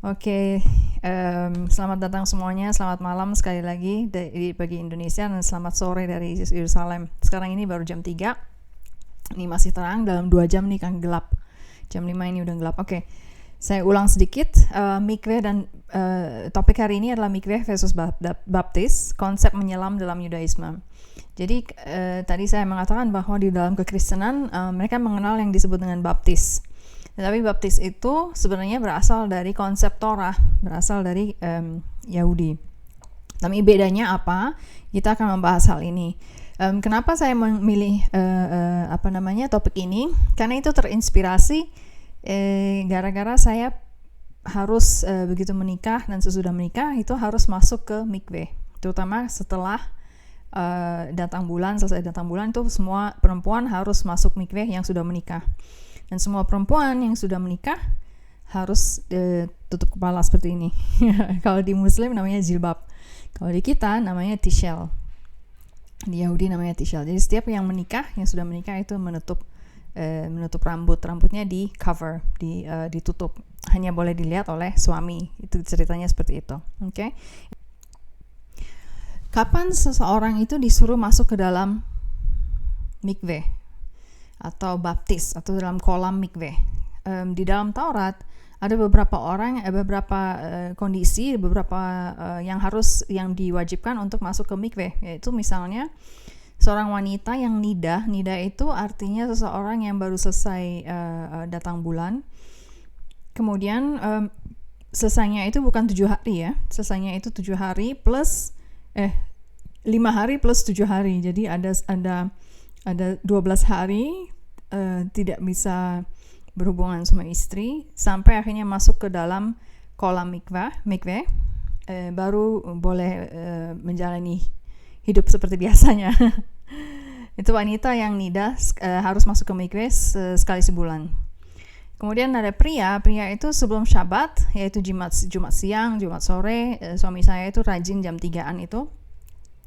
Oke, selamat datang semuanya, selamat malam sekali lagi bagi Indonesia dan selamat sore dari Yerusalem. Sekarang ini baru jam 3, ini masih terang, dalam 2 jam nih kan gelap. Jam 5 ini udah gelap. Oke, saya ulang sedikit, mikveh dan topik hari ini adalah mikveh versus baptis, konsep menyelam dalam Yudaisme. Jadi tadi saya mengatakan bahwa di dalam kekristenan mereka mengenal yang disebut dengan baptis. Tetapi baptis itu sebenarnya berasal dari konsep Torah, berasal dari Yahudi. Tapi bedanya apa? Kita akan membahas hal ini. Kenapa saya memilih topik ini? Karena itu terinspirasi gara-gara saya harus begitu menikah dan sesudah menikah itu harus masuk ke mikveh, terutama setelah selesai datang bulan itu semua perempuan harus masuk mikveh yang sudah menikah. Dan semua perempuan yang sudah menikah harus tutup kepala seperti ini. Kalau di Muslim namanya jilbab. Kalau di kita namanya tishel. Di Yahudi namanya tishel. Jadi setiap yang sudah menikah itu menutup rambut. Rambutnya di cover, ditutup. Hanya boleh dilihat oleh suami. Itu ceritanya seperti itu. Okay? Kapan seseorang itu disuruh masuk ke dalam mikveh atau baptis atau dalam kolam mikveh? Di dalam Taurat ada beberapa kondisi, yang diwajibkan untuk masuk ke mikveh, yaitu misalnya seorang wanita yang nidah itu artinya seseorang yang baru selesai datang bulan. Kemudian selesainya itu bukan 7 hari ya, selesainya itu 7 hari plus 5 hari plus 7 hari. Jadi ada 12 hari tidak bisa berhubungan sama istri sampai akhirnya masuk ke dalam kolam mikveh, baru boleh menjalani hidup seperti biasanya. Itu wanita yang nidah harus masuk ke mikveh sekali sebulan. Kemudian ada pria itu sebelum Syabat, yaitu Jumat siang, Jumat sore, suami saya itu rajin jam 3-an itu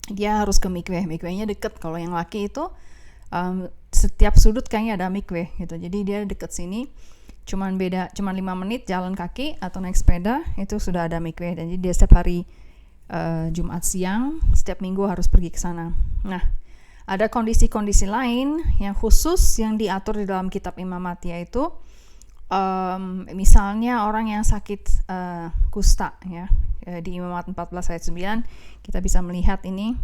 dia harus ke mikveh. Mikvehnya deket. Kalau yang laki itu setiap sudut kayaknya ada mikveh gitu. Jadi dia deket sini, cuma 5 menit jalan kaki atau naik sepeda itu sudah ada mikveh. Dan jadi dia setiap hari Jumat siang, setiap minggu harus pergi ke sana. Nah, ada kondisi-kondisi lain yang khusus yang diatur di dalam kitab Imamat, yaitu misalnya orang yang sakit kusta ya. Di Imamat 14 ayat 9 kita bisa melihat ini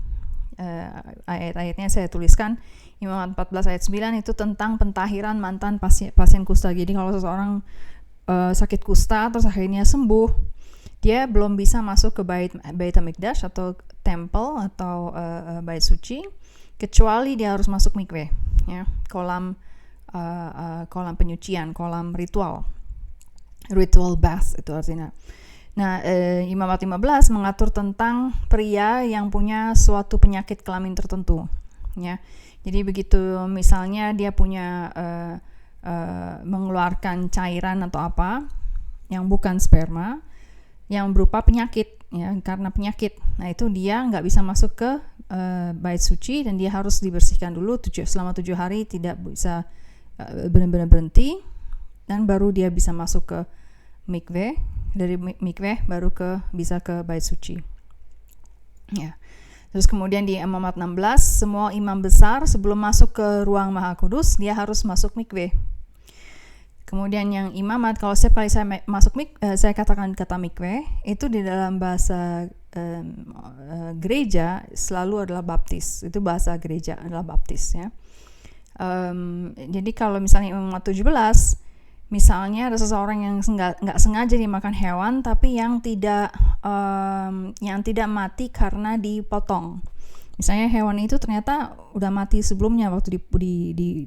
ayat-ayatnya saya tuliskan. Imamat 14 ayat 9 itu tentang pentahiran mantan pasien kusta. Jadi kalau seseorang sakit kusta terus akhirnya sembuh, dia belum bisa masuk ke Bait HaMikdash atau temple atau bait suci kecuali dia harus masuk mikveh ya, kolam penyucian, kolam ritual bath itu artinya. Nah, Imamat 15 mengatur tentang pria yang punya suatu penyakit kelamin tertentu ya. Jadi begitu misalnya dia punya mengeluarkan cairan atau apa yang bukan sperma yang berupa penyakit ya, karena penyakit. Nah, itu dia nggak bisa masuk ke bait suci dan dia harus dibersihkan dulu selama 7 hari, tidak bisa benar-benar berhenti, dan baru dia bisa masuk ke mikveh. Dari mikveh baru bisa ke bait suci ya. Terus kemudian di Imamat 16 semua imam besar sebelum masuk ke ruang Maha Kudus dia harus masuk mikveh. Kemudian yang imamat, kalau setiap kali saya masuk saya katakan kata mikveh itu di dalam bahasa gereja selalu adalah baptis. Itu bahasa gereja adalah baptis ya. Jadi kalau misalnya Imamat 17 misalnya ada seseorang yang nggak sengaja dimakan hewan tapi yang tidak mati karena dipotong. Misalnya hewan itu ternyata udah mati sebelumnya waktu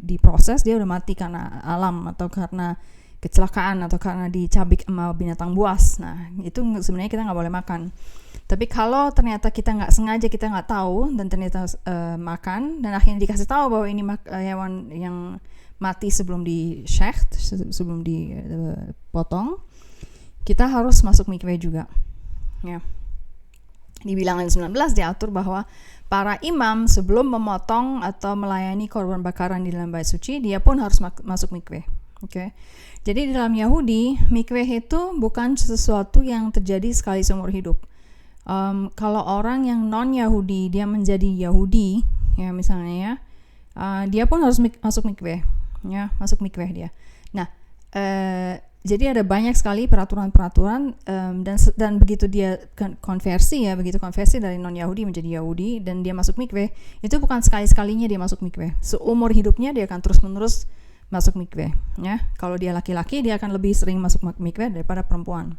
diproses, dia udah mati karena alam atau karena kecelakaan atau karena dicabik sama binatang buas. Nah, itu sebenarnya kita nggak boleh makan. Tapi kalau ternyata kita nggak sengaja, kita nggak tahu dan ternyata makan dan akhirnya dikasih tahu bahwa ini hewan yang mati sebelum di-shecht, sebelum dipotong, kita harus masuk mikveh juga. Ya. Di Bilangan 19 diatur bahwa para imam sebelum memotong atau melayani korban bakaran di dalam bait suci, dia pun harus masuk mikveh. Oke. Jadi di dalam Yahudi, mikveh itu bukan sesuatu yang terjadi sekali seumur hidup. Kalau orang yang non-Yahudi dia menjadi Yahudi, ya misalnya ya, dia pun harus masuk mikveh, ya masuk mikveh dia. Nah, jadi ada banyak sekali peraturan-peraturan, dan begitu dia konversi dari non-Yahudi menjadi Yahudi dan dia masuk mikveh, itu bukan sekali-sekalinya dia masuk mikveh. Seumur hidupnya dia akan terus-menerus masuk mikveh. Ya, kalau dia laki-laki dia akan lebih sering masuk mikveh daripada perempuan.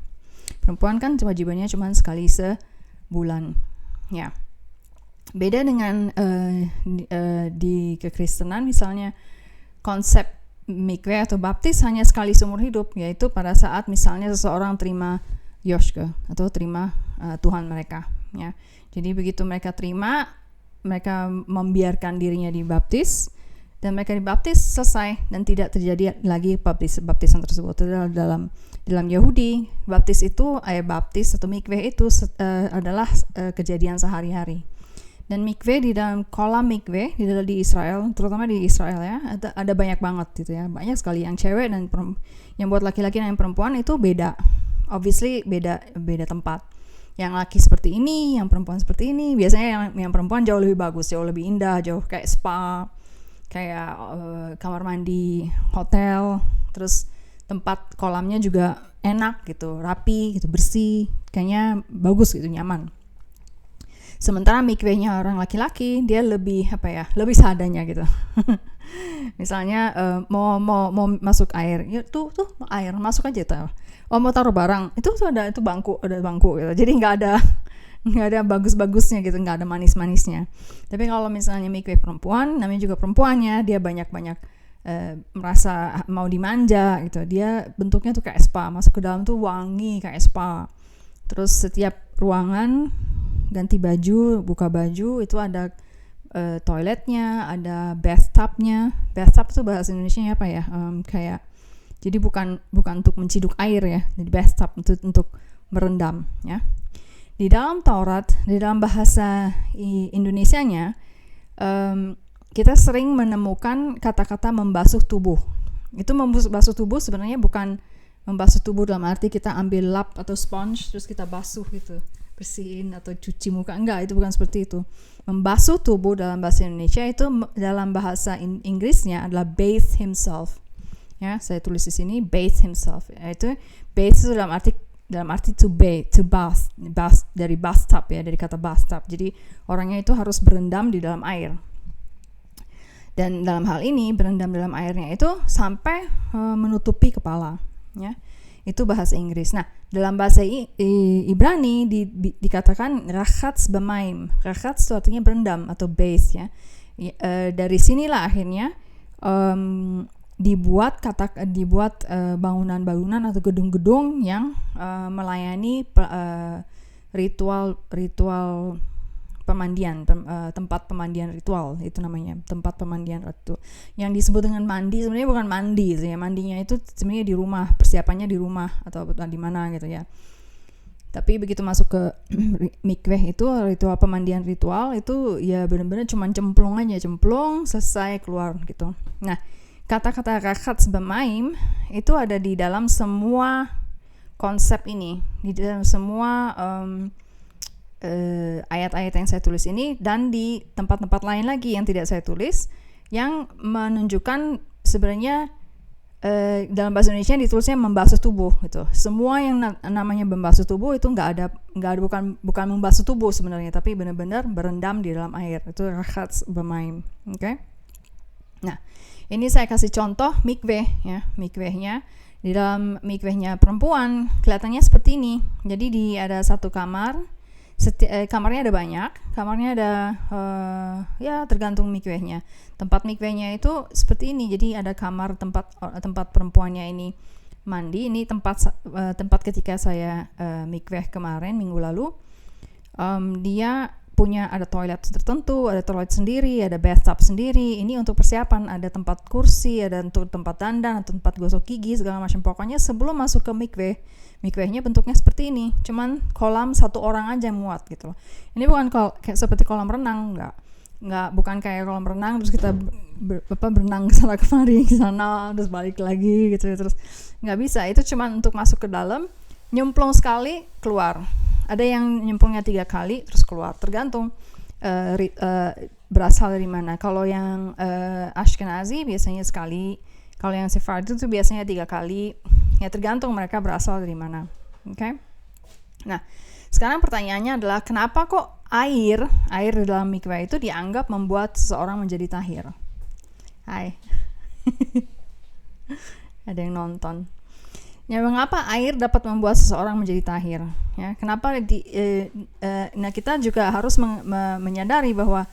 Perempuan kan kewajibannya cuma sekali sebulan. Ya, beda dengan di kekristenan misalnya konsep mikveh atau baptis hanya sekali seumur hidup, yaitu pada saat misalnya seseorang terima Yoshke atau terima Tuhan mereka. Ya, jadi begitu mereka terima, mereka membiarkan dirinya dibaptis. Dan mereka dibaptis selesai dan tidak terjadi lagi baptisan tersebut. Dalam Yahudi, baptis itu baptis atau mikveh itu adalah kejadian sehari-hari. Dan mikveh di dalam kolam mikveh di Israel, terutama di Israel ya, ada banyak banget gitu ya. Banyak sekali yang cewek dan yang buat laki-laki dan yang perempuan itu beda. Obviously beda tempat. Yang laki seperti ini, yang perempuan seperti ini. Biasanya yang perempuan jauh lebih bagus, jauh lebih indah, jauh kayak spa, kayak kamar mandi hotel, terus tempat kolamnya juga enak gitu, rapi gitu, bersih, kayaknya bagus gitu, nyaman. Sementara mikvehnya orang laki-laki dia lebih lebih seadanya gitu. Misalnya mau masuk air, ya tuh air masuk aja tuh. Mau taruh barang itu ada bangku gitu. Jadi nggak ada bagus-bagusnya gitu, nggak ada manis-manisnya. Tapi kalau misalnya mikveh perempuan, namanya juga perempuannya, dia banyak-banyak merasa mau dimanja gitu. Dia bentuknya tuh kayak spa, masuk ke dalam tuh wangi kayak spa. Terus setiap ruangan ganti baju, buka baju itu ada toiletnya, ada bathtubnya. Bathtub itu bahasa Indonesianya apa ya? Kayak jadi bukan untuk menciduk air ya. Jadi bathtub untuk merendam ya. Di dalam Taurat, di dalam bahasa Indonesianya, kita sering menemukan kata-kata membasuh tubuh. Itu membasuh tubuh sebenarnya bukan membasuh tubuh dalam arti kita ambil lap atau sponge terus kita basuh gitu, bersihin atau cuci muka. Enggak, itu bukan seperti itu. Membasuh tubuh dalam bahasa Indonesia itu dalam bahasa Inggrisnya adalah bathe himself. Ya, saya tulis di sini bathe himself. Itu bathe itu dalam arti to bath dari bathtub ya, dari kata bathtub. Jadi orangnya itu harus berendam di dalam air. Dan dalam hal ini berendam dalam airnya itu sampai menutupi kepala ya. Itu bahasa Inggris. Nah, dalam bahasa Ibrani dikatakan rachatz b'maim. Rachatz itu artinya berendam atau bathe ya. Dari sinilah akhirnya dibuat bangunan-bangunan atau gedung-gedung yang melayani ritual pemandian, tempat pemandian ritual, itu namanya tempat pemandian ritual. Yang disebut dengan mandi sebenarnya bukan mandi, ya mandinya itu sebenarnya di rumah, persiapannya di rumah atau di mana gitu ya. Tapi begitu masuk ke mikveh itu ritual pemandian ritual itu ya benar-benar cuma cemplung selesai keluar gitu. Nah, kata-kata rachatz b'maim itu ada di dalam semua konsep ini, di dalam semua ayat-ayat yang saya tulis ini dan di tempat-tempat lain lagi yang tidak saya tulis, yang menunjukkan sebenarnya dalam bahasa Indonesia ditulisnya membasuh tubuh gitu. Semua yang namanya membasuh tubuh itu bukan membasuh tubuh sebenarnya, tapi benar-benar berendam di dalam air. Itu rachatz b'maim. Oke. Nah, ini saya kasih contoh mikveh ya, mikvehnya. Di dalam mikvehnya perempuan kelihatannya seperti ini. Jadi ada satu kamar. Kamarnya ada banyak, ya tergantung mikvehnya. Tempat mikvehnya itu seperti ini. Jadi ada kamar tempat perempuannya ini mandi. Ini tempat ketika saya mikveh kemarin minggu lalu. Dia ada toilet tertentu, ada toilet sendiri, ada bathtub sendiri. Ini untuk persiapan, ada tempat kursi, ada untuk tempat dandan, atau tempat gosok gigi, segala macam. Pokoknya sebelum masuk ke mikvehnya bentuknya seperti ini. Cuman kolam satu orang aja muat gitu loh. Ini bukan seperti kolam renang, enggak. bukan kayak kolam renang terus kita berenang ke sana kemari ke sana terus balik lagi gitu terus nggak bisa. Itu cuma untuk masuk ke dalam, nyemplung sekali keluar. Ada yang nyemplungnya 3 kali terus keluar, tergantung berasal dari mana. Kalau yang Ashkenazi biasanya sekali, kalau yang Sephardi itu biasanya 3 kali, ya tergantung mereka berasal dari mana. Okay? Nah, sekarang pertanyaannya adalah kenapa kok air di dalam mikveh itu dianggap membuat seseorang menjadi tahir? Hai. Ada yang nonton. Ya, mengapa air dapat membuat seseorang menjadi tahir? Ya, kenapa nah kita juga harus menyadari bahwa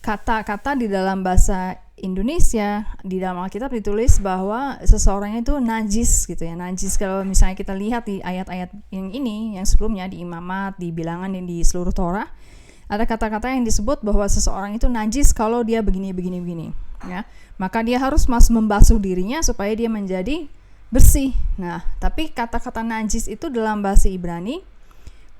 kata-kata di dalam bahasa Indonesia di dalam Alkitab ditulis bahwa seseorang itu najis gitu ya. Najis kalau misalnya kita lihat di ayat-ayat yang ini, yang sebelumnya di Imamat, di Bilangan, dan di seluruh Torah, ada kata-kata yang disebut bahwa seseorang itu najis kalau dia begini ya. Maka dia harus membasuh dirinya supaya dia menjadi bersih. Nah, tapi kata-kata najis itu dalam bahasa Ibrani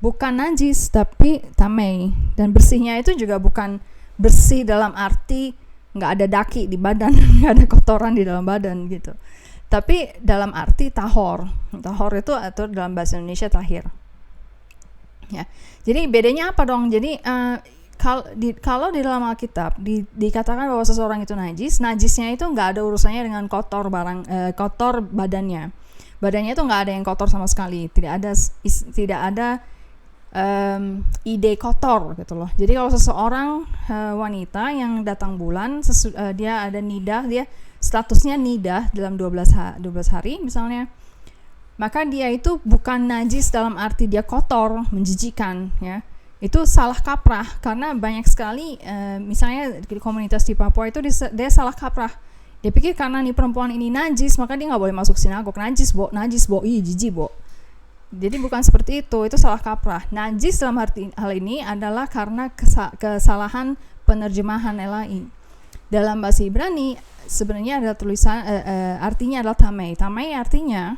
bukan najis tapi tamei, dan bersihnya itu juga bukan bersih dalam arti nggak ada daki di badan, nggak ada kotoran di dalam badan gitu. Tapi dalam arti tahor itu atau dalam bahasa Indonesia tahir. Ya, jadi bedanya apa dong? Jadi kalau di dalam Alkitab dikatakan bahwa seseorang itu najisnya itu nggak ada urusannya dengan kotor badannya. Badannya itu nggak ada yang kotor sama sekali. Tidak ada ide kotor gitu loh. Jadi kalau seseorang wanita yang datang bulan, dia ada nidah, dia statusnya nidah dalam 12 hari misalnya, maka dia itu bukan najis dalam arti dia kotor, menjijikan ya. Itu salah kaprah, karena banyak sekali misalnya di komunitas di Papua itu dia salah kaprah. Dia pikir karena nih perempuan ini najis maka dia nggak boleh masuk sinagog. Najis bo, jijik bo. Jadi bukan seperti itu salah kaprah. Najis dalam hal ini adalah karena kesalahan penerjemahan LAI. Dalam bahasa Ibrani sebenarnya ada tulisan artinya adalah tamei. Tamei artinya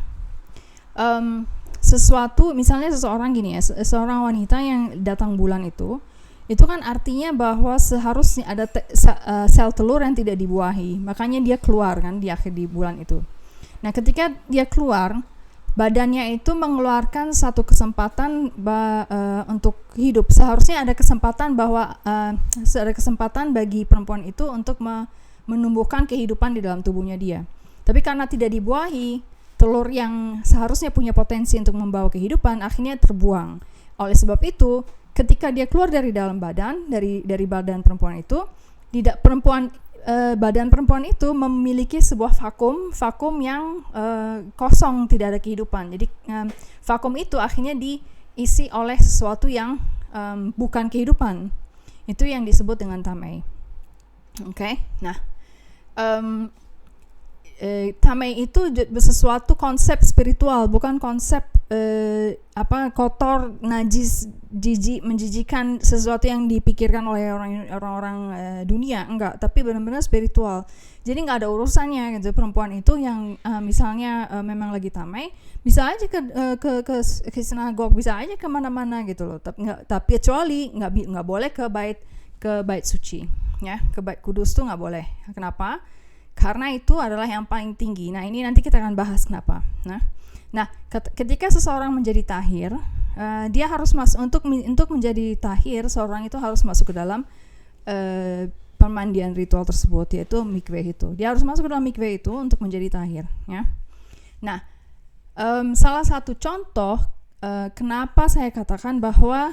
sesuatu, misalnya seseorang gini ya, seorang wanita yang datang bulan itu kan artinya bahwa seharusnya ada sel telur yang tidak dibuahi, makanya dia keluar kan di akhir di bulan itu. Nah, ketika dia keluar, badannya itu mengeluarkan satu kesempatan untuk hidup. Seharusnya ada kesempatan bagi perempuan itu untuk menumbuhkan kehidupan di dalam tubuhnya dia. Tapi karena tidak dibuahi, telur yang seharusnya punya potensi untuk membawa kehidupan akhirnya terbuang. Oleh sebab itu, ketika dia keluar dari dalam badan, dari badan perempuan itu, badan perempuan itu memiliki sebuah vakum yang kosong, tidak ada kehidupan. Jadi vakum itu akhirnya diisi oleh sesuatu yang bukan kehidupan. Itu yang disebut dengan tamei. Oke, nah tamei itu sesuatu konsep spiritual, bukan konsep kotor, najis, jijik, menjijikan, sesuatu yang dipikirkan oleh orang-orang dunia, enggak, tapi benar-benar spiritual. Jadi nggak ada urusannya gitu. Perempuan itu yang misalnya memang lagi tamei, bisa aja ke sinagog, bisa aja kemana-mana gitu loh. Tapi kecuali nggak boleh ke bait suci, ya, ke bait kudus tuh nggak boleh. Kenapa? Karena itu adalah yang paling tinggi. Nah, ini nanti kita akan bahas kenapa. Nah, ketika seseorang menjadi tahir, dia harus untuk menjadi tahir, seorang itu harus masuk ke dalam pemandian ritual tersebut, yaitu mikveh itu. Dia harus masuk ke dalam mikveh itu untuk menjadi tahir. Ya. Nah, salah satu contoh kenapa saya katakan bahwa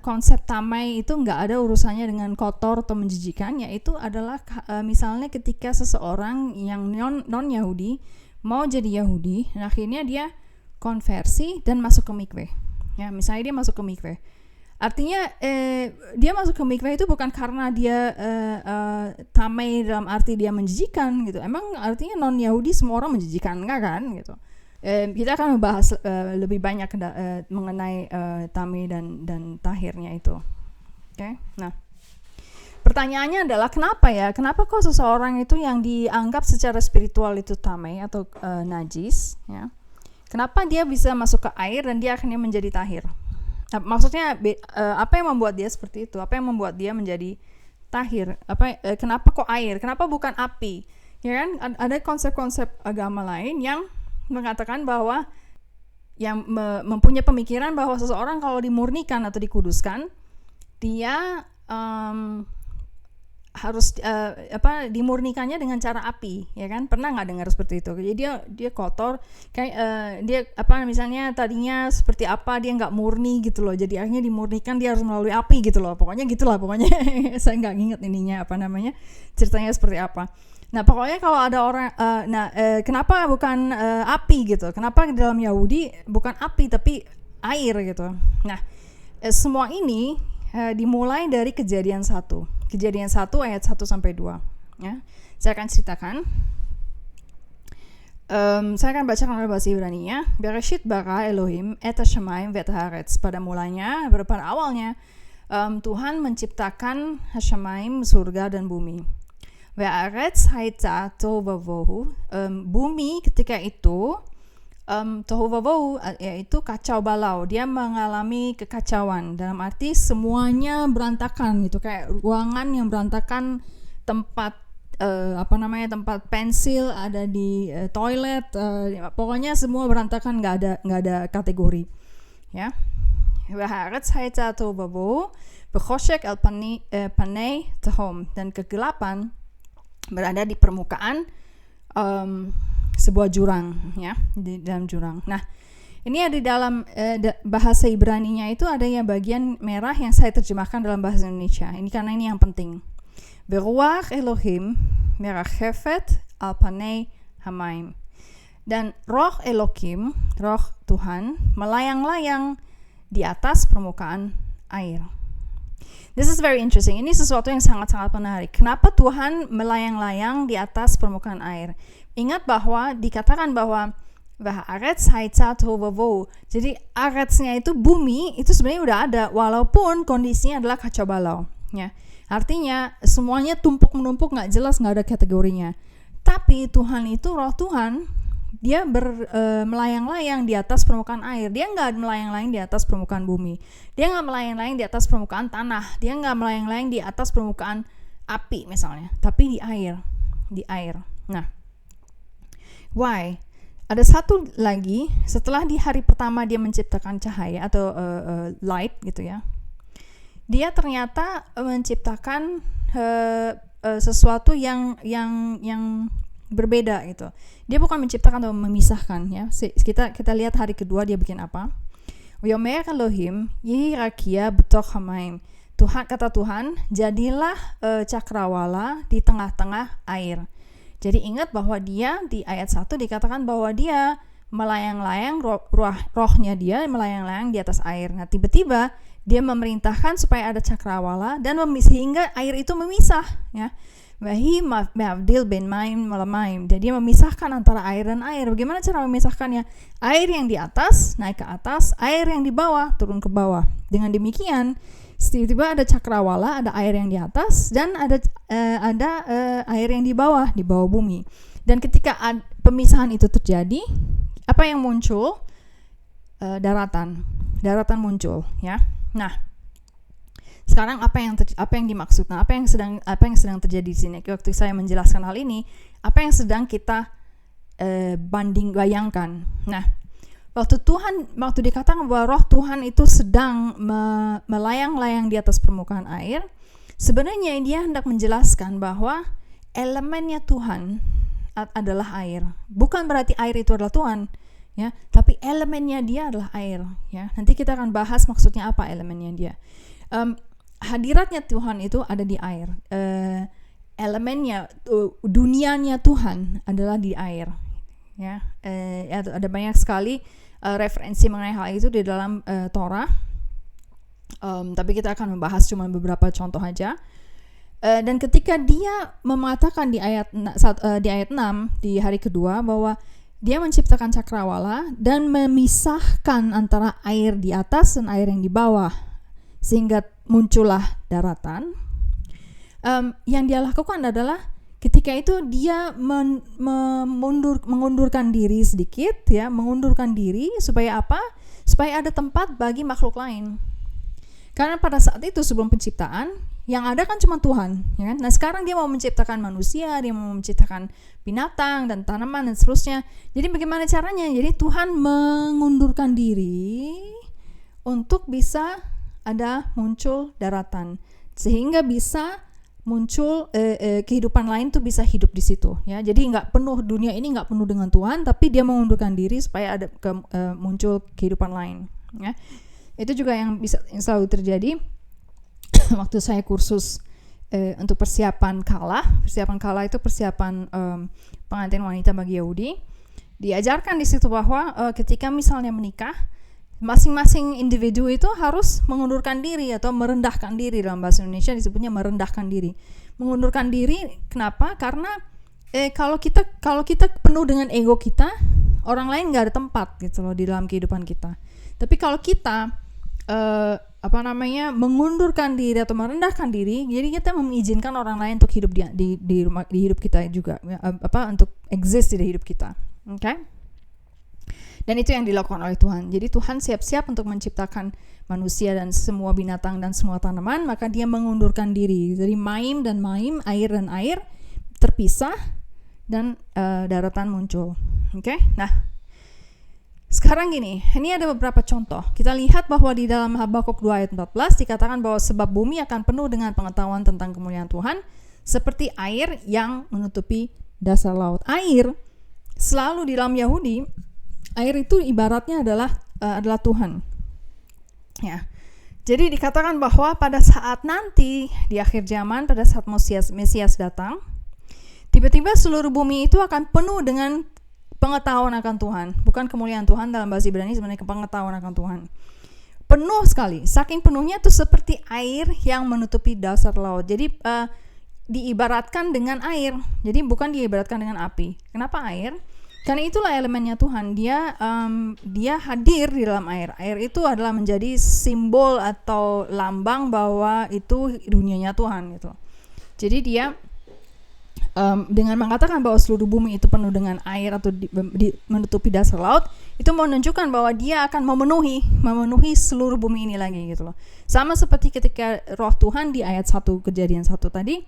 konsep tamai itu nggak ada urusannya dengan kotor atau menjijikan, yaitu adalah misalnya ketika seseorang yang non Yahudi mau jadi Yahudi, dan akhirnya dia konversi dan masuk ke mikveh. Ya, misalnya dia masuk ke mikveh, artinya dia masuk ke mikveh itu bukan karena dia tamai dalam arti dia menjijikan gitu. Emang artinya non Yahudi semua orang menjijikan, enggak kan gitu. Kita akan membahas lebih banyak mengenai tamei dan tahirnya itu. Okay? Nah, pertanyaannya adalah kenapa kok seseorang itu yang dianggap secara spiritual itu tamei atau najis, ya? Kenapa dia bisa masuk ke air dan dia akhirnya menjadi tahir? Maksudnya apa yang membuat dia seperti itu? Apa yang membuat dia menjadi tahir? Kenapa kok air? Kenapa bukan api? Ya kan, ada konsep-konsep agama lain yang mengatakan bahwa yang mempunyai pemikiran bahwa seseorang kalau dimurnikan atau dikuduskan, dia harus dimurnikannya dengan cara api, ya kan? Pernah nggak dengar seperti itu? Jadi dia kotor, kayak dia misalnya tadinya seperti apa, dia nggak murni gitu loh. Jadi akhirnya dimurnikan, dia harus melalui api gitu loh. Pokoknya gitulah, saya nggak inget ininya ceritanya seperti apa. Nah pokoknya kalau ada orang, kenapa bukan api gitu? Kenapa di dalam Yahudi bukan api tapi air gitu? Nah semua ini dimulai dari Kejadian 1 ayat 1 sampai 2. Ya, saya akan ceritakan. Saya akan bacakan dalam bahasa Ibrani-nya. Bereshit bara Elohim et hashamayim vet haaretz. Pada awalnya Tuhan menciptakan hashamayim, surga dan bumi. Ve'aretz haitza tohu vavohu. Bumi ketika itu tohu vavohu, yaitu kacau balau. Dia mengalami kekacauan, dalam arti semuanya berantakan gitu, kayak ruangan yang berantakan, tempat tempat pensil ada di toilet, pokoknya semua berantakan, nggak ada kategori, ya. Ve'aretz haitza tohu vavohu v'choshek el panei tehom, dan kegelapan berada di permukaan sebuah jurang, ya, di dalam jurang. Nah, ini ada di dalam bahasa Ibrani-nya itu ada yang bagian merah yang saya terjemahkan dalam bahasa Indonesia. Ini karena ini yang penting. Beruach Elohim merachefet al panei hamayim. Dan roh Elohim, roh Tuhan, melayang-layang di atas permukaan air. This is very interesting. Ini sesuatu yang sangat-sangat menarik. Kenapa Tuhan melayang-layang di atas permukaan air? Ingat bahwa dikatakan bahwa va'aretz haitza tohu vavohu. Jadi aretsnya itu bumi, itu sebenarnya udah ada walaupun kondisinya adalah kacau balau, ya. Artinya semuanya tumpuk menumpuk, nggak jelas, nggak ada kategorinya. Tapi Tuhan itu, roh Tuhan, dia melayang-layang di atas permukaan air. Dia nggak melayang-layang di atas permukaan bumi. Dia nggak melayang-layang di atas permukaan tanah. Dia nggak melayang-layang di atas permukaan api misalnya. Tapi di air. Nah, why? Ada satu lagi, setelah di hari pertama dia menciptakan cahaya atau light gitu ya. Dia ternyata menciptakan sesuatu yang berbeda gitu. Dia bukan menciptakan atau memisahkan, ya. Kita lihat hari kedua dia bikin apa. Yomer Elohim yehi rakia betoch hamayim. Kata Tuhan, jadilah cakrawala di tengah-tengah air. Jadi ingat bahwa dia di ayat 1 dikatakan bahwa dia melayang-layang, rohnya dia melayang-layang di atas air. Nah, tiba-tiba dia memerintahkan supaya ada cakrawala dan sehingga air itu memisah, ya. Wahi ma'avdil ben maim malamaim. Jadi dia memisahkan antara air dan air. Bagaimana cara memisahkannya? Air yang di atas naik ke atas, air yang di bawah turun ke bawah. Dengan demikian, tiba-tiba ada cakrawala, ada air yang di atas dan ada air yang di bawah bumi. Dan ketika pemisahan itu terjadi, apa yang muncul? Daratan muncul, ya. Nah, sekarang apa yang dimaksud? Nah, apa yang sedang terjadi di sini? Waktu saya menjelaskan hal ini, apa yang sedang kita bayangkan? Nah, waktu dikatakan bahwa roh Tuhan itu sedang melayang-layang di atas permukaan air, sebenarnya dia hendak menjelaskan bahwa elemennya Tuhan adalah air. Bukan berarti air itu adalah Tuhan, ya, tapi elemennya dia adalah air, ya. Nanti kita akan bahas maksudnya apa elemennya dia. Hadiratnya Tuhan itu ada di air. Elemennya, dunianya Tuhan adalah di air, ya. Ada banyak sekali referensi mengenai hal itu di dalam Torah. Tapi kita akan membahas cuma beberapa contoh aja. Dan ketika dia mengatakan di ayat 6 di hari kedua bahwa dia menciptakan cakrawala dan memisahkan antara air di atas dan air yang di bawah, sehingga muncullah daratan. Yang dia lakukan adalah ketika itu dia mengundurkan diri sedikit, ya, mengundurkan diri supaya apa? Supaya ada tempat bagi makhluk lain. Karena pada saat itu sebelum penciptaan, yang ada kan cuma Tuhan, ya kan? Nah sekarang dia mau menciptakan manusia, dia mau menciptakan binatang dan tanaman dan seterusnya. Jadi bagaimana caranya? Jadi Tuhan mengundurkan diri untuk bisa ada muncul daratan, sehingga bisa muncul kehidupan lain tuh bisa hidup di situ, ya. Jadi nggak penuh, dunia ini nggak penuh dengan Tuhan, tapi dia mengundurkan diri supaya ada muncul kehidupan lain, ya. Itu juga yang selalu terjadi waktu saya kursus untuk persiapan kala. Persiapan kala itu persiapan pengantin wanita bagi Yahudi. Diajarkan di situ bahwa ketika misalnya menikah, masing-masing individu itu harus mengundurkan diri atau merendahkan diri. Dalam bahasa Indonesia disebutnya merendahkan diri. Mengundurkan diri, kenapa? Karena kalau kita penuh dengan ego kita, orang lain nggak ada tempat gitu loh di dalam kehidupan kita. Tapi kalau kita mengundurkan diri atau merendahkan diri, jadi kita mengizinkan orang lain untuk hidup di hidup kita juga, untuk exist di hidup kita. Okay? Dan itu yang dilakukan oleh Tuhan. Jadi Tuhan siap-siap untuk menciptakan manusia dan semua binatang dan semua tanaman, maka dia mengundurkan diri. Jadi maim dan maim, air dan air terpisah dan daratan muncul. Okay? Nah, sekarang gini, ini ada beberapa contoh. Kita lihat bahwa di dalam Habakuk 2 ayat 14 dikatakan bahwa sebab bumi akan penuh dengan pengetahuan tentang kemuliaan Tuhan seperti air yang menutupi dasar laut. Air selalu di dalam Yahudi, air itu ibaratnya adalah Tuhan. Ya. Jadi dikatakan bahwa pada saat nanti di akhir zaman, pada saat Mesias datang, tiba-tiba seluruh bumi itu akan penuh dengan pengetahuan akan Tuhan, bukan kemuliaan Tuhan. Dalam bahasa Ibrani sebenarnya pengetahuan akan Tuhan. Penuh sekali, saking penuhnya itu seperti air yang menutupi dasar laut. Jadi diibaratkan dengan air, jadi bukan diibaratkan dengan api. Kenapa air? Karena itulah elemennya Tuhan. Dia hadir di dalam air. Air itu adalah menjadi simbol atau lambang bahwa itu dunianya Tuhan gitu. Jadi dia dengan mengatakan bahwa seluruh bumi itu penuh dengan air atau menutupi dasar laut, itu menunjukkan bahwa dia akan memenuhi seluruh bumi ini lagi gitu loh. Sama seperti ketika roh Tuhan di ayat 1 Kejadian 1 tadi,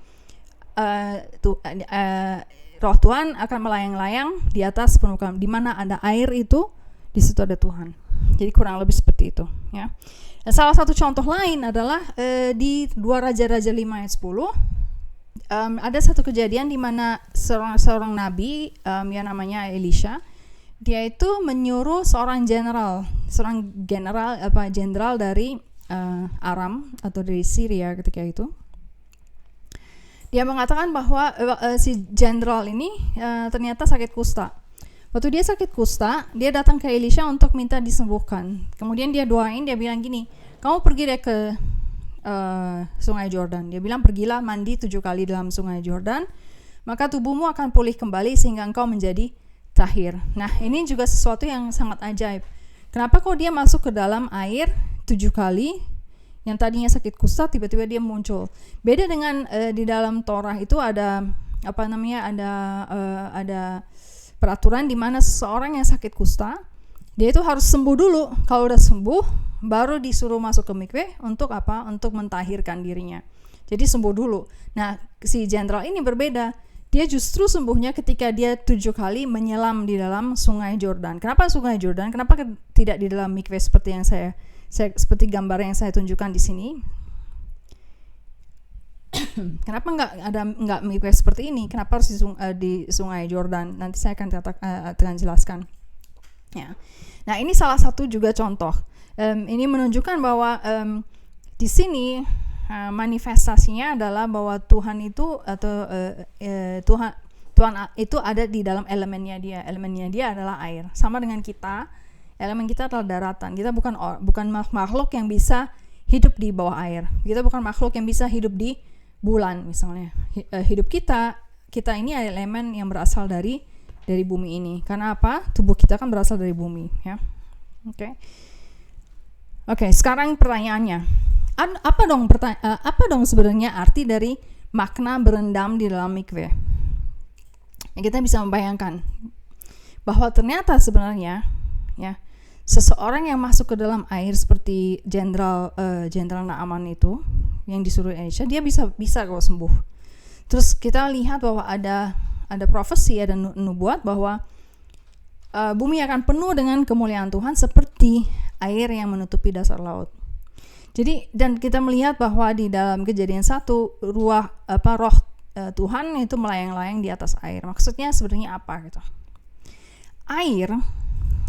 roh Tuhan akan melayang-layang di atas permukaan, di mana ada air itu, di situ ada Tuhan. Jadi kurang lebih seperti itu, ya. Dan salah satu contoh lain adalah di 2 Raja-Raja 5 ayat 10. Ada satu kejadian di mana seorang nabi yang namanya Elisha, dia itu menyuruh seorang jenderal dari Aram atau dari Syria ketika itu. Dia mengatakan bahwa si jenderal ini ternyata sakit kusta. Waktu dia sakit kusta, dia datang ke Elisha untuk minta disembuhkan. Kemudian dia doain, dia bilang gini, kamu pergi deh ke sungai Jordan. Dia bilang, pergilah mandi 7 kali dalam sungai Jordan, maka tubuhmu akan pulih kembali sehingga engkau menjadi tahir. Nah, ini juga sesuatu yang sangat ajaib. Kenapa kok dia masuk ke dalam air 7 kali, yang tadinya sakit kusta tiba-tiba dia muncul. Beda dengan di dalam Torah itu ada ada peraturan di mana seseorang yang sakit kusta, dia itu harus sembuh dulu. Kalau udah sembuh, baru disuruh masuk ke mikveh untuk apa? Untuk mentahirkan dirinya. Jadi sembuh dulu. Nah, si jenderal ini berbeda. Dia justru sembuhnya ketika dia 7 kali menyelam di dalam sungai Jordan. Kenapa sungai Jordan? Kenapa tidak di dalam mikveh seperti yang saya seperti gambar yang saya tunjukkan di sini? Kenapa nggak mikveh seperti ini? Kenapa harus di sungai Jordan? Nanti saya akan jelaskan. Ya. Nah, ini salah satu juga contoh. Ini menunjukkan bahwa di sini manifestasinya adalah bahwa Tuhan itu Tuhan itu ada di dalam elemennya dia. Elemennya dia adalah air. Sama dengan kita, elemen kita adalah daratan. Kita bukan makhluk yang bisa hidup di bawah air. Kita bukan makhluk yang bisa hidup di bulan misalnya. Hidup kita ini adalah elemen yang berasal dari bumi ini. Karena apa? Tubuh kita kan berasal dari bumi, ya. Oke, sekarang pertanyaannya, apa dong sebenarnya arti dari makna berendam di dalam mikveh? Kita bisa membayangkan bahwa ternyata sebenarnya, ya, seseorang yang masuk ke dalam air seperti Jenderal Naaman itu yang di seluruh Indonesia, dia bisa kok sembuh. Terus kita lihat bahwa ada profesi, ada nubuat bahwa bumi akan penuh dengan kemuliaan Tuhan seperti air yang menutupi dasar laut. Jadi, dan kita melihat bahwa di dalam Kejadian 1 roh Tuhan itu melayang-layang di atas air. Maksudnya sebenarnya apa gitu? Air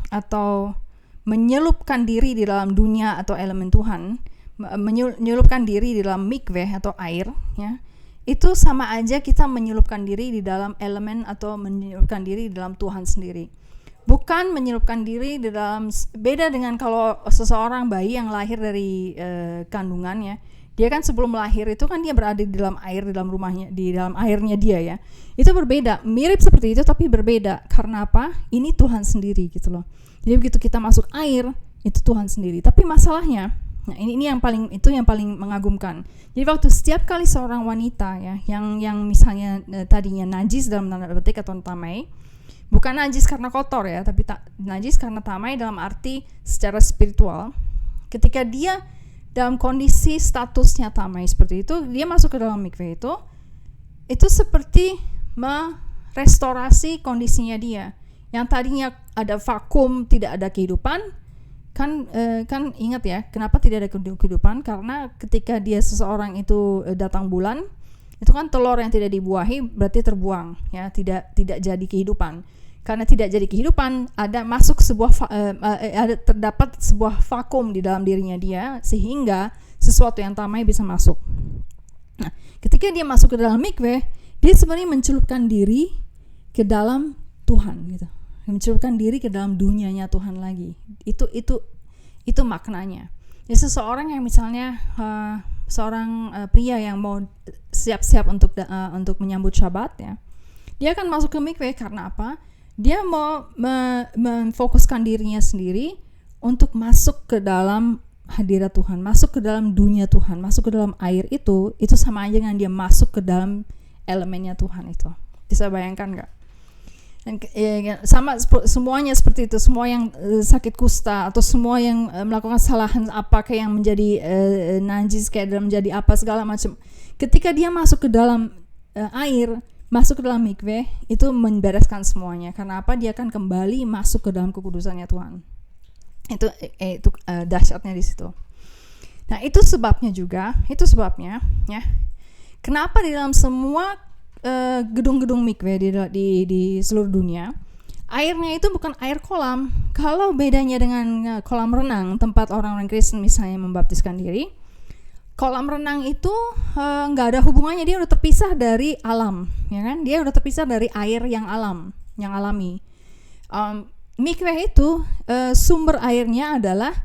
atau menyelupkan diri di dalam dunia atau elemen Tuhan, menyelupkan diri di dalam mikveh atau air, ya, itu sama aja kita menyelupkan diri di dalam elemen atau menyelupkan diri di dalam Tuhan sendiri. Bukan menyelupkan diri di dalam, beda dengan kalau seseorang bayi yang lahir dari kandungannya, dia kan sebelum lahir itu kan dia berada di dalam air, di dalam rumahnya, di dalam airnya dia ya. Itu berbeda, mirip seperti itu tapi berbeda. Karena apa? Ini Tuhan sendiri gitu loh. Jadi begitu kita masuk air, itu Tuhan sendiri. Tapi masalahnya, nah ini yang paling mengagumkan. Jadi waktu setiap kali seorang wanita ya, yang misalnya tadinya najis dalam tanda petik atau tamai, bukan najis karena kotor ya, tapi najis karena tamai dalam arti secara spiritual. Ketika dia dalam kondisi statusnya tamai seperti itu, dia masuk ke dalam mikveh itu seperti merestorasi kondisinya dia. Yang tadinya ada vakum, tidak ada kehidupan, kan ingat ya, kenapa tidak ada kehidupan? Karena ketika dia seseorang itu datang bulan, itu kan telur yang tidak dibuahi berarti terbuang, ya, tidak jadi kehidupan. Karena tidak jadi kehidupan, terdapat sebuah vakum di dalam dirinya dia, sehingga sesuatu yang tamai bisa masuk. Nah, ketika dia masuk ke dalam mikveh, dia sebenarnya mencelupkan diri ke dalam Tuhan gitu. Mencelupkan diri ke dalam dunianya Tuhan lagi. Itu maknanya. Jadi seseorang yang misalnya seorang pria yang mau siap-siap untuk menyambut Syabat ya, dia akan masuk ke mikveh karena apa? Dia mau memfokuskan dirinya sendiri untuk masuk ke dalam hadirat Tuhan, masuk ke dalam dunia Tuhan, masuk ke dalam air itu sama aja dengan dia masuk ke dalam elemennya Tuhan itu. Bisa bayangkan nggak? Dan sama semuanya seperti itu. Semua yang sakit kusta atau semua yang melakukan kesalahan apakah yang menjadi najis kayak dalam menjadi apa segala macam, ketika dia masuk ke dalam air, masuk ke dalam mikveh, itu membereskan semuanya. Karena apa? Dia akan kembali masuk ke dalam kekudusannya Tuhan. Itu dahsyatnya di situ. Nah, itu sebabnya ya. Kenapa di dalam semua gedung-gedung mikveh di seluruh dunia, airnya itu bukan air kolam. Kalau bedanya dengan kolam renang, tempat orang-orang Kristen misalnya membaptiskan diri, kolam renang itu nggak ada hubungannya, dia udah terpisah dari alam, ya kan? Dia udah terpisah dari air yang alami. Mikveh itu sumber airnya adalah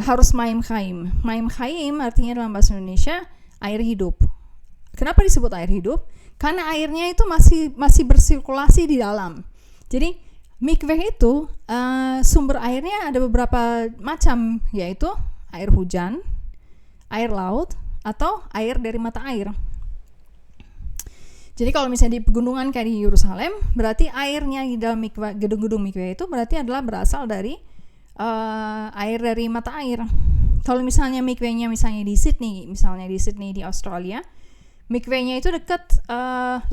harus maim chaim. Maim chaim artinya dalam bahasa Indonesia air hidup. Kenapa disebut air hidup? Karena airnya itu masih bersirkulasi di dalam. Jadi mikveh itu sumber airnya ada beberapa macam, yaitu air hujan, air laut, atau air dari mata air. Jadi kalau misalnya di pegunungan kayak di Yerusalem, berarti airnya di dalam gedung-gedung mikveh itu berarti adalah berasal dari air dari mata air. Kalau misalnya mikvehnya misalnya di Sydney di Australia, mikvehnya itu dekat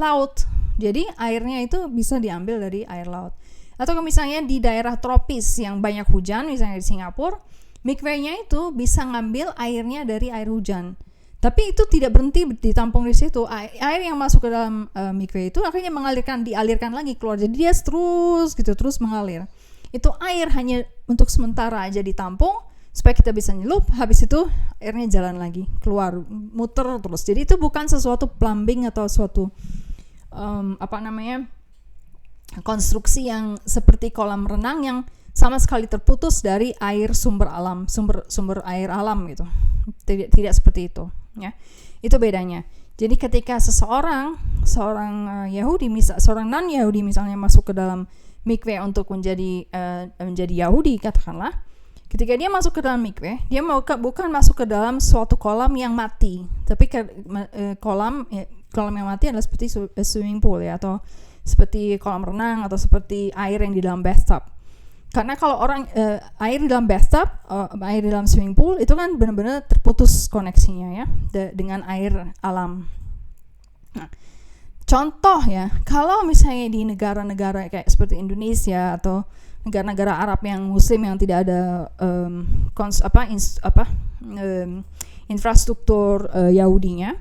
laut. Jadi airnya itu bisa diambil dari air laut. Atau kalau misalnya di daerah tropis yang banyak hujan, misalnya di Singapura, mikvehnya itu bisa ngambil airnya dari air hujan. Tapi itu tidak berhenti ditampung di situ. Air yang masuk ke dalam mikveh itu akhirnya dialirkan lagi keluar. Jadi dia terus mengalir. Itu air hanya untuk sementara aja ditampung supaya kita bisa nyelup. Habis itu airnya jalan lagi keluar, muter terus. Jadi itu bukan sesuatu plumbing atau suatu konstruksi yang seperti kolam renang yang sama sekali terputus dari air sumber air alam gitu. Tidak seperti itu, ya. Itu bedanya. Jadi ketika seorang Yahudi, seorang non Yahudi misalnya masuk ke dalam mikveh untuk menjadi Yahudi katakanlah, ketika dia masuk ke dalam mikveh, dia bukan masuk ke dalam suatu kolam yang mati, tapi kolam yang mati adalah seperti swimming pool ya, atau seperti kolam renang atau seperti air yang di dalam bathtub. Karena kalau orang air di dalam bathtub, air di dalam swimming pool itu kan benar-benar terputus koneksinya ya dengan air alam. Nah, contoh ya, kalau misalnya di negara-negara kayak seperti Indonesia atau negara-negara Arab yang Muslim yang tidak ada infrastruktur Yahudinya,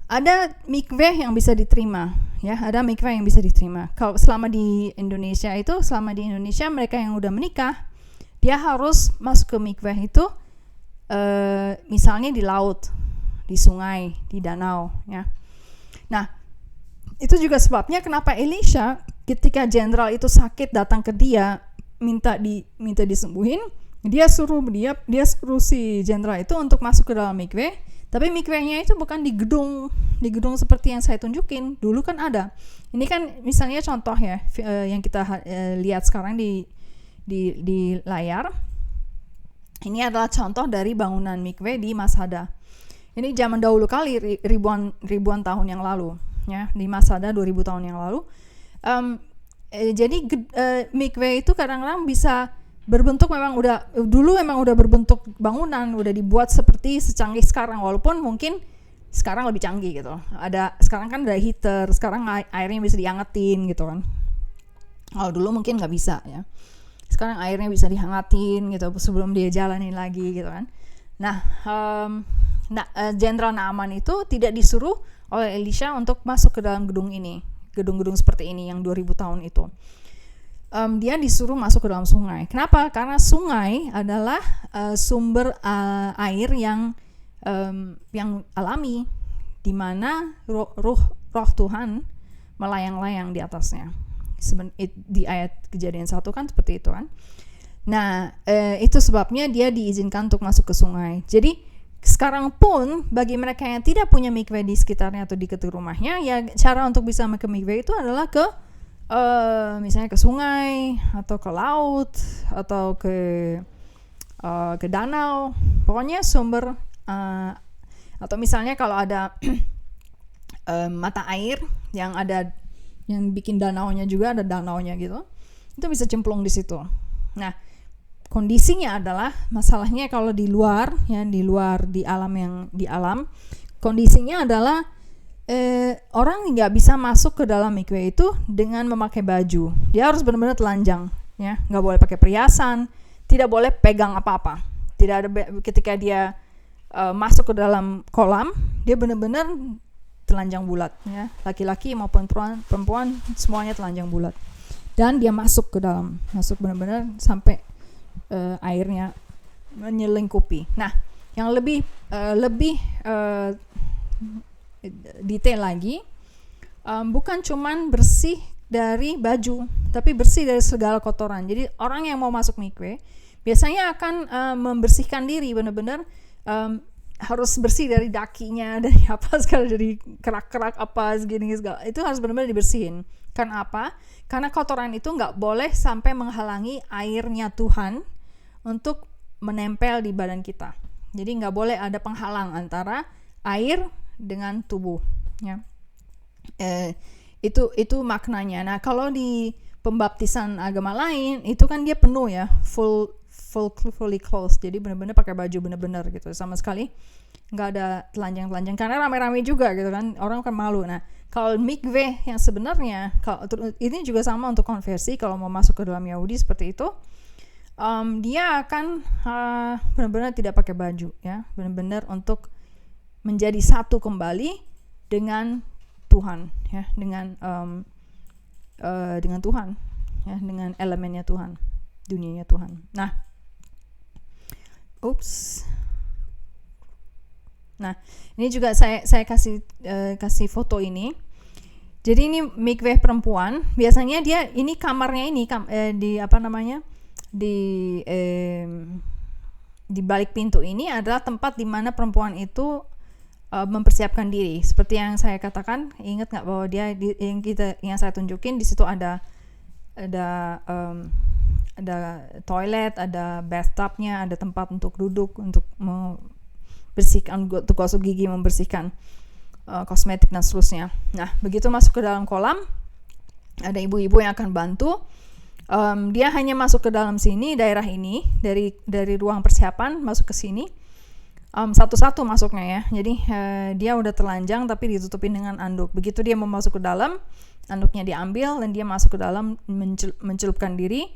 ada mikveh yang bisa diterima, ya, ada mikveh yang bisa diterima. Kalau selama di Indonesia mereka yang udah menikah, dia harus masuk ke mikveh itu, misalnya di laut, di sungai, di danau, ya. Nah, itu juga sebabnya kenapa Elisha ketika jenderal itu sakit datang ke dia minta disembuhin, dia suruh si jenderal itu untuk masuk ke dalam mikveh. Tapi mikvehnya itu bukan di gedung seperti yang saya tunjukin. Dulu kan ada. Ini kan misalnya contoh ya yang kita lihat sekarang di layar. Ini adalah contoh dari bangunan mikveh di Masada. Ini zaman dahulu kali, ribuan tahun yang lalu, ya, di Masada 2000 tahun yang lalu. Jadi mikveh itu kadang-kadang bisa berbentuk memang udah berbentuk bangunan, udah dibuat seperti secanggih sekarang, walaupun mungkin sekarang lebih canggih gitu. Sekarang kan ada heater, sekarang airnya bisa dihangatin gitu kan. Kalau dulu mungkin nggak bisa ya. Sekarang airnya bisa dihangatin gitu sebelum dia jalanin lagi gitu kan. Nah, Jenderal Naaman itu tidak disuruh oleh Elisha untuk masuk ke dalam gedung-gedung seperti ini yang 2000 tahun itu. Dia disuruh masuk ke dalam sungai. Kenapa? Karena sungai adalah sumber air yang alami, di mana roh Tuhan melayang-layang di atasnya. Di ayat Kejadian 1 kan seperti itu kan. Nah, itu sebabnya dia diizinkan untuk masuk ke sungai. Jadi sekarang pun bagi mereka yang tidak punya mikveh di sekitarnya atau di dekat rumahnya, ya cara untuk bisa ke mikveh itu adalah misalnya ke sungai atau ke laut atau ke danau, pokoknya sumber atau misalnya kalau ada mata air yang bikin danaunya juga ada danaunya gitu, itu bisa cemplung di situ. Nah, kondisinya adalah masalahnya kalau di luar di alam kondisinya adalah orang nggak bisa masuk ke dalam mikveh itu dengan memakai baju. Dia harus benar-benar telanjang, ya, nggak boleh pakai perhiasan, tidak boleh pegang apa-apa. Tidak ada ketika dia masuk ke dalam kolam, dia benar-benar telanjang bulat, ya, laki-laki maupun perempuan semuanya telanjang bulat. Dan dia masuk benar-benar sampai airnya menyelingkupi. Nah, yang lebih detail lagi, bukan cuman bersih dari baju, tapi bersih dari segala kotoran. Jadi orang yang mau masuk mikveh biasanya akan membersihkan diri benar-benar, harus bersih dari dakinya, dari apa segala, dari kerak-kerak apa segini segala. Itu harus benar-benar dibersihin. Karena apa? Karena kotoran itu nggak boleh sampai menghalangi airnya Tuhan untuk menempel di badan kita. Jadi nggak boleh ada penghalang antara air dengan tubuh, ya. Itu maknanya. Nah, kalau di pembaptisan agama lain itu kan dia penuh ya, fully clothed, jadi benar-benar pakai baju benar-benar gitu, sama sekali nggak ada telanjang karena rame-rame juga gitu kan, orang kan malu. Nah, kalau mikveh yang sebenarnya, ini juga sama untuk konversi, kalau mau masuk ke dalam Yahudi seperti itu, dia akan benar-benar tidak pakai baju, ya, benar-benar untuk menjadi satu kembali dengan Tuhan, ya, dengan Tuhan, ya, dengan elemennya Tuhan, dunianya Tuhan. Nah, ini juga saya kasih foto ini. Jadi ini mikveh perempuan. Biasanya dia ini kamarnya ini di balik pintu ini adalah tempat di mana perempuan itu mempersiapkan diri. Seperti yang saya katakan, ingat nggak bahwa yang saya tunjukin di situ ada toilet, ada bathtubnya, ada tempat untuk duduk, untuk membersihkan, untuk gosok gigi, membersihkan kosmetik dan seterusnya. Nah, begitu masuk ke dalam kolam, ada ibu-ibu yang akan bantu Dia hanya masuk ke dalam sini, daerah ini, dari ruang persiapan masuk ke sini, satu-satu masuknya ya. Jadi dia udah telanjang tapi ditutupin dengan anduk. Begitu dia mau masuk ke dalam, anduknya diambil dan dia masuk ke dalam, mencelupkan diri,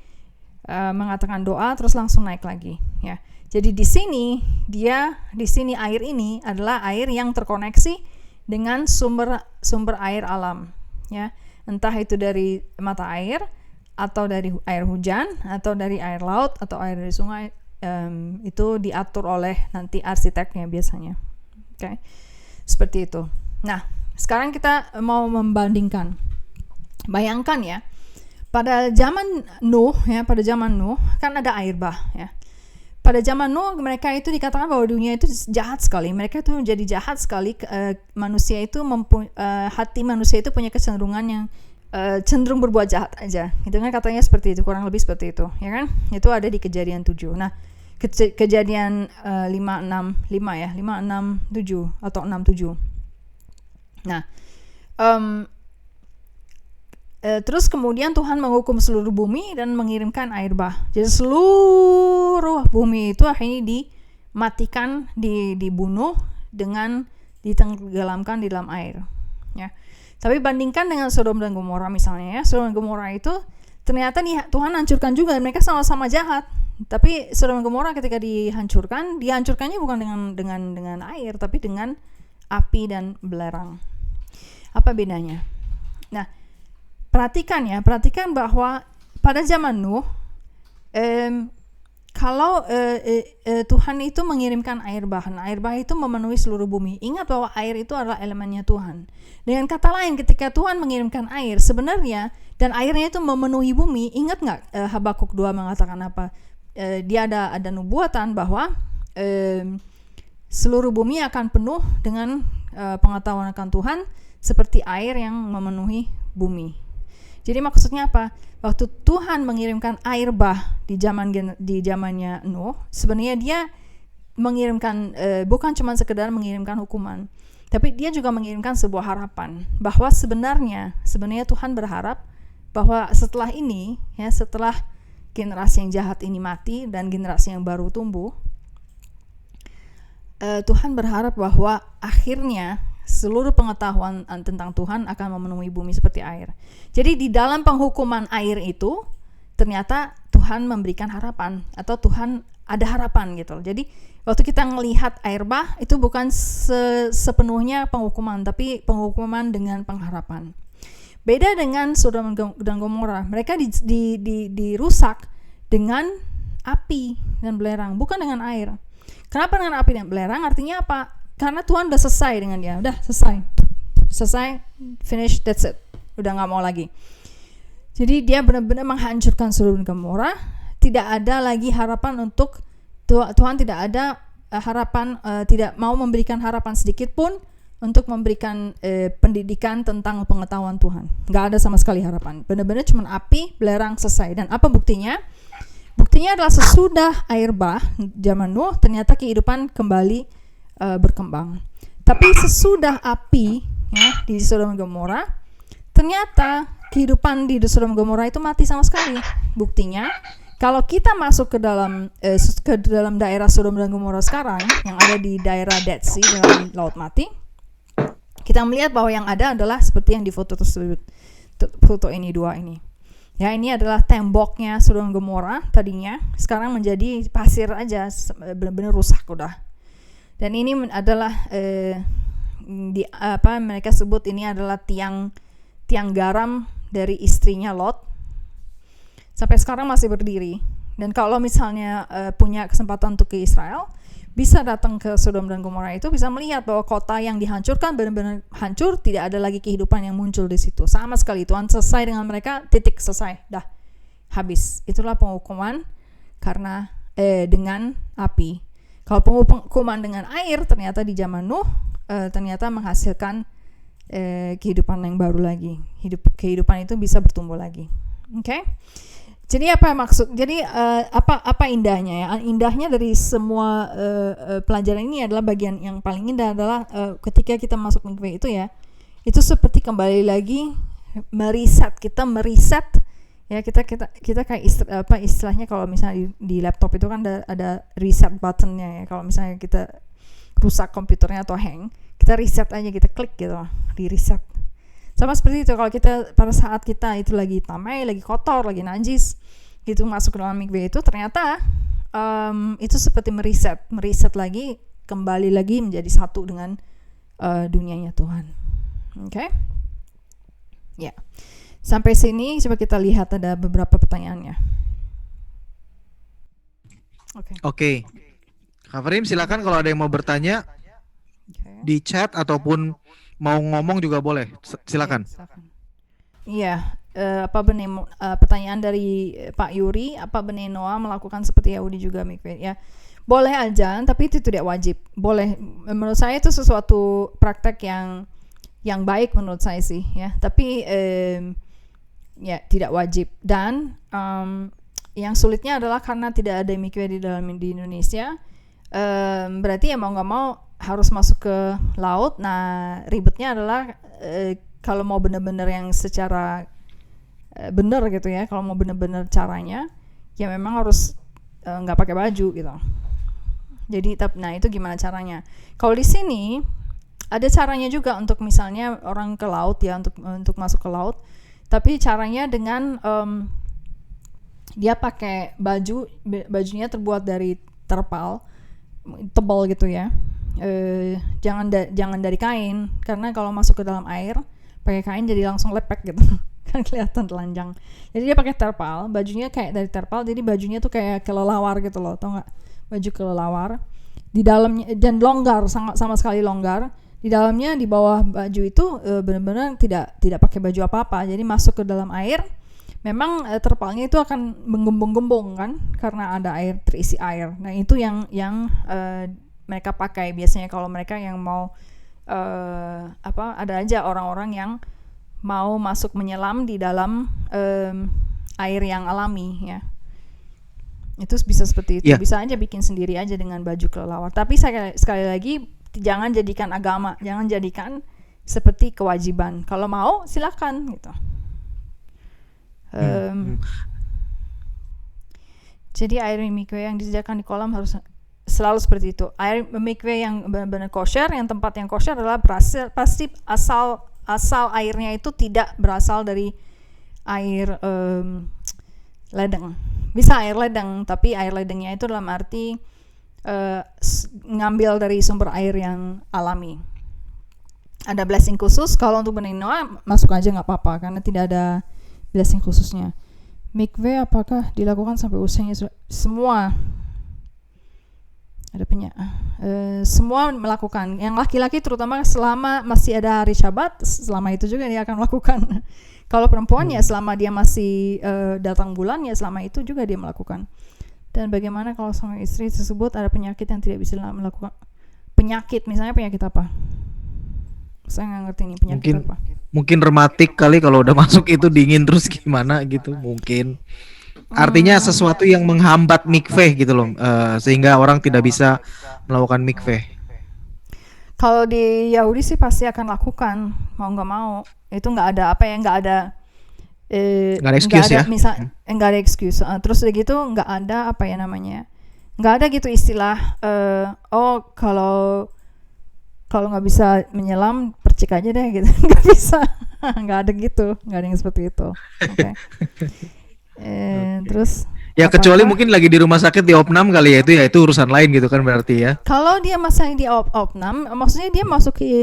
mengatakan doa, terus langsung naik lagi ya. Jadi di sini air ini adalah air yang terkoneksi dengan sumber air alam ya. Entah itu dari mata air, atau dari air hujan, atau dari air laut, atau air dari sungai, itu diatur oleh nanti arsiteknya biasanya. Okay? Seperti itu. Nah, sekarang kita mau membandingkan. Bayangkan ya, pada zaman Nuh kan ada air bah ya. Pada zaman Nuh mereka itu dikatakan bahwa dunia itu jahat sekali. Mereka itu menjadi jahat sekali. Manusia itu hati manusia itu punya kecenderungan yang cenderung berbuat jahat aja. Itu kan katanya seperti itu, kurang lebih seperti itu, ya kan? Itu ada di Kejadian 7. Nah, Kejadian 5:6 ya, 5:6-7 atau 6:7. Nah, terus kemudian Tuhan menghukum seluruh bumi dan mengirimkan air bah. Jadi seluruh bumi itu akhirnya dimatikan, dibunuh dengan ditenggelamkan di dalam air, ya. Tapi bandingkan dengan Sodom dan Gomora misalnya ya. Sodom dan Gomora itu ternyata Tuhan hancurkan juga. Mereka sama-sama jahat. Tapi Sodom dan Gomora ketika dihancurkannya bukan dengan air, tapi dengan api dan belerang. Apa bedanya? Nah, perhatikan bahwa pada zaman Nuh, kalau Tuhan itu mengirimkan air bah itu memenuhi seluruh bumi. Ingat bahwa air itu adalah elemennya Tuhan. Dengan kata lain, ketika Tuhan mengirimkan air sebenarnya, dan airnya itu memenuhi bumi, ingat nggak Habakuk 2 mengatakan apa? Dia ada nubuatan bahwa seluruh bumi akan penuh dengan pengetahuan akan Tuhan seperti air yang memenuhi bumi. Jadi maksudnya apa? Waktu Tuhan mengirimkan air bah di zamannya Nuh, sebenarnya dia mengirimkan bukan cuma sekedar mengirimkan hukuman, tapi dia juga mengirimkan sebuah harapan bahwa sebenarnya Tuhan berharap bahwa setelah ini ya, setelah generasi yang jahat ini mati dan generasi yang baru tumbuh, Tuhan berharap bahwa akhirnya seluruh pengetahuan tentang Tuhan akan memenuhi bumi seperti air. Jadi di dalam penghukuman air itu ternyata Tuhan memberikan harapan, atau Tuhan ada harapan gitu. Jadi waktu kita melihat air bah itu bukan sepenuhnya penghukuman, tapi penghukuman dengan pengharapan. Beda dengan Sodom dan Gomora, mereka dirusak dengan api dan belerang, bukan dengan air. Kenapa dengan api dan belerang? Artinya apa? Karena Tuhan udah selesai dengan dia, udah selesai, finish, that's it, udah nggak mau lagi. Jadi dia benar-benar menghancurkan Sodom dan Gomora. Tidak ada lagi harapan untuk Tuhan, tidak ada harapan, tidak mau memberikan harapan sedikit pun untuk memberikan pendidikan tentang pengetahuan Tuhan. Nggak ada sama sekali harapan. Benar-benar cuma api, belerang, selesai. Dan apa buktinya? Buktinya adalah sesudah air bah zaman Nuh, ternyata kehidupan kembali berkembang. Tapi sesudah api ya, di Sodom dan Gomora, ternyata kehidupan di Sodom dan Gomora itu mati sama sekali. Buktinya, kalau kita masuk ke dalam daerah Sodom dan Gomora sekarang, yang ada di daerah Dead Sea, dalam Laut Mati, kita melihat bahwa yang ada adalah seperti yang di foto tersebut, foto ini 2 ini. Ya, ini adalah temboknya Sodom dan Gomora tadinya, sekarang menjadi pasir aja, benar-benar rusak udah. Dan ini adalah mereka sebut ini adalah tiang garam dari istrinya Lot. Sampai sekarang masih berdiri. Dan kalau misalnya punya kesempatan untuk ke Israel, bisa datang ke Sodom dan Gomora itu, bisa melihat bahwa kota yang dihancurkan benar-benar hancur, tidak ada lagi kehidupan yang muncul di situ. Sama sekali Tuhan selesai dengan mereka, titik, selesai, dah, habis. Itulah penghukuman karena dengan api. Kalau penghukuman dengan air, ternyata di zaman Nuh ternyata menghasilkan kehidupan yang baru lagi. Kehidupan itu bisa bertumbuh lagi. Oke? Jadi apa maksud? Jadi apa indahnya ya? Indahnya dari semua pelajaran ini adalah bagian yang paling indah adalah ketika kita masuk mikwe itu ya, itu seperti kembali lagi meriset Ya kita kayak istilahnya kalau misalnya di laptop itu kan ada reset buttonnya ya. Kalau misalnya kita rusak komputernya atau hang, kita reset aja, kita klik gitu, di reset. Sama seperti itu kalau kita pada saat kita itu lagi tamai, lagi kotor, lagi najis, gitu masuk ke dalam mikveh itu ternyata itu seperti meriset lagi, kembali lagi menjadi satu dengan dunianya Tuhan. Oke? Ya. Sampai sini coba kita lihat ada beberapa pertanyaannya. Oke. Kak Farim silakan kalau ada yang mau bertanya di chat ataupun mau ngomong juga boleh. Silakan. Iya, pertanyaan dari Pak Yuri, apa Bnei Noah melakukan seperti Yahudi juga mikveh? Ya, boleh aja, tapi itu tidak wajib. Boleh, menurut saya itu sesuatu praktek yang baik menurut saya sih, ya. Tapi ya tidak wajib. Dan yang sulitnya adalah karena tidak ada mikveh di Indonesia, berarti ya mau nggak mau harus masuk ke laut. Nah, ribetnya adalah kalau mau benar-benar yang secara benar gitu ya, kalau mau benar-benar caranya, ya memang harus nggak pakai baju gitu. Jadi, nah itu gimana caranya? Kalau di sini ada caranya juga untuk misalnya orang ke laut ya, untuk masuk ke laut. Tapi caranya dengan dia pakai bajunya terbuat dari terpal tebal gitu ya. Jangan dari kain, karena kalau masuk ke dalam air pakai kain jadi langsung lepek gitu. Kan kelihatan telanjang. Jadi dia pakai terpal, bajunya kayak dari terpal, jadi bajunya tuh kayak kelelawar gitu loh, tau nggak? Baju kelelawar. Di dalamnya dan longgar, sama sekali longgar. Di dalamnya, di bawah baju itu benar-benar tidak pakai baju apa-apa. Jadi masuk ke dalam air, memang terpalnya itu akan menggembung-gembung kan, karena ada air, terisi air. Nah itu yang mereka pakai biasanya kalau mereka yang mau ada aja orang-orang yang mau masuk menyelam di dalam air yang alami ya. Itu bisa seperti itu. Bisa aja bikin sendiri aja dengan baju kelelawar. Tapi sekali lagi jangan jadikan agama, jangan jadikan seperti kewajiban. Kalau mau silakan gitu. Jadi air mikveh yang disediakan di kolam harus selalu seperti itu. Air mikveh yang benar-benar kosher, yang tempat yang kosher adalah pasti asal airnya itu tidak berasal dari air ledeng. Bisa air ledeng, tapi air ledengnya itu dalam arti ngambil dari sumber air yang alami. Ada blessing khusus. Kalau untuk Bnei Noah masuk aja nggak apa-apa karena tidak ada blessing khususnya. Mikveh apakah dilakukan sampai usianya semua? Ada semua melakukan. Yang laki-laki terutama selama masih ada hari Syabat, selama itu juga dia akan melakukan. Kalau perempuan ya selama dia masih datang bulan ya selama itu juga dia melakukan. Dan bagaimana kalau suami istri tersebut ada penyakit yang tidak bisa melakukan? Penyakit, misalnya penyakit apa? Saya nggak ngerti nih penyakit apa. Mungkin rematik kali, kalau udah masuk itu dingin terus gimana gitu mungkin. Artinya sesuatu yang menghambat mikveh gitu loh, sehingga orang tidak bisa melakukan mikveh. Kalau di Yahudi sih pasti akan lakukan, mau nggak mau. Itu nggak ada nggak ada excuse ya. Nggak ada excuse. Terus udah gitu nggak ada nggak ada gitu istilah kalau nggak bisa menyelam percik aja deh gitu. Nggak bisa. Nggak ada gitu, nggak ada yang seperti itu. Okay. Terus ya kecuali mungkin lagi di rumah sakit di opnam kali ya, itu urusan lain gitu kan berarti ya. Kalau dia masih di opnam, maksudnya dia masuk ke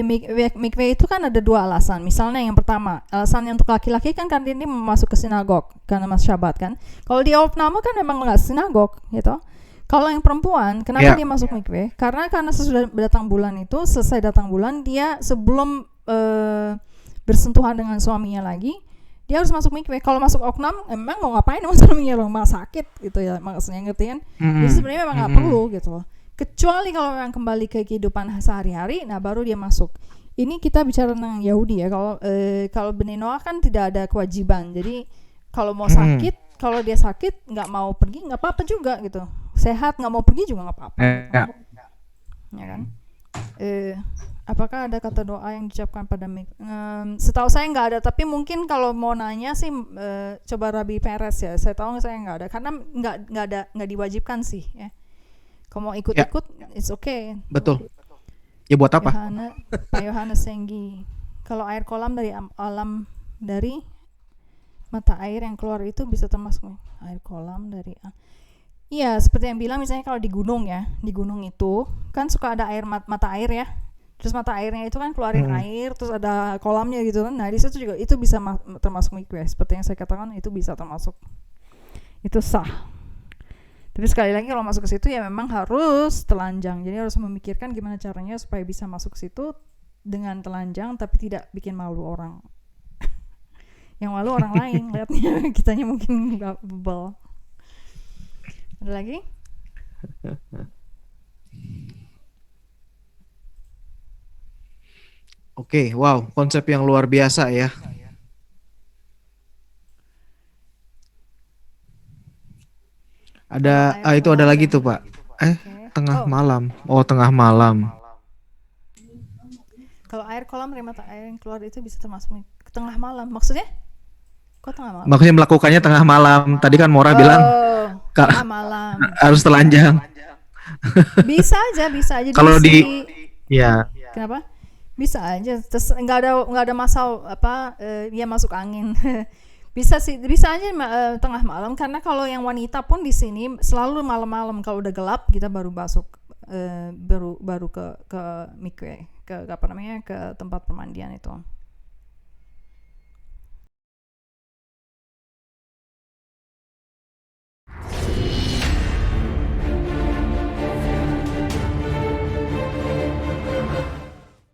mikveh itu kan ada dua alasan. Misalnya yang pertama, alasan untuk laki-laki kan karena dia masuk ke sinagog karena mas Syabat kan. Kalau di opnam kan memang nggak sinagog gitu. Kalau yang perempuan, kenapa dia masuk mikveh? Karena sesudah datang bulan itu, selesai datang bulan, dia sebelum bersentuhan dengan suaminya lagi, dia harus masuk mikveh. Kalau masuk opnam, emang mau ngapain sama suaminya, rumah sakit gitu ya, maksudnya ngerti kan? Jadi sebenarnya memang nggak perlu gitu loh. Kecuali kalau memang kembali ke kehidupan sehari-hari, nah baru dia masuk. Ini kita bicara tentang Yahudi ya. Kalau Bnei Noah kan tidak ada kewajiban. Jadi kalau mau sakit, kalau dia sakit nggak mau pergi nggak apa-apa juga gitu. Sehat nggak mau pergi juga nggak apa-apa. Ya kan? Apakah ada kata doa yang diucapkan pada setahu saya nggak ada, tapi mungkin kalau mau nanya sih coba Rabi Peres ya. Saya tahu saya nggak ada karena nggak diwajibkan sih ya. Kalau mau Ya, ikut-ikut, it's okay. betul. Ya buat apa? Pak Yohanes Senggi. Kalau air kolam dari alam dari mata air yang keluar itu bisa termasuk air kolam dari iya, seperti yang bilang misalnya kalau di gunung ya, di gunung itu kan suka ada air mata air ya. Terus mata airnya itu kan keluarin air, terus ada kolamnya gitu kan. Nah di situ juga itu bisa termasuk mikveh. Seperti yang saya katakan itu bisa termasuk, itu sah. Tapi sekali lagi kalau masuk ke situ ya memang harus telanjang. Jadi harus memikirkan gimana caranya supaya bisa masuk ke situ dengan telanjang tapi tidak bikin malu orang. Yang malu orang lain lihatnya, kitanya mungkin nggak bebel. Ada lagi? Oke, wow, konsep yang luar biasa ya. Ada, Kalau air itu ada kolam lagi dari tuh Pak. Tengah oh, malam. Oh, tengah malam. kalau air kolam dari mata air yang keluar itu bisa termasuk tengah malam. Maksudnya? Kok tengah malam? Maksudnya melakukannya tengah malam. Tadi kan Mora bilang Kak, tengah malam. harus telanjang. Bisa aja Kalau di, diisi. ya, Kenapa? Bisa aja. Terus nggak ada masalah apa dia masuk angin. Bisa sih, bisa aja tengah malam karena kalau yang wanita pun di sini selalu malam-malam kalau udah gelap kita baru masuk baru ke mikwe, ke apa namanya, ke tempat pemandian itu.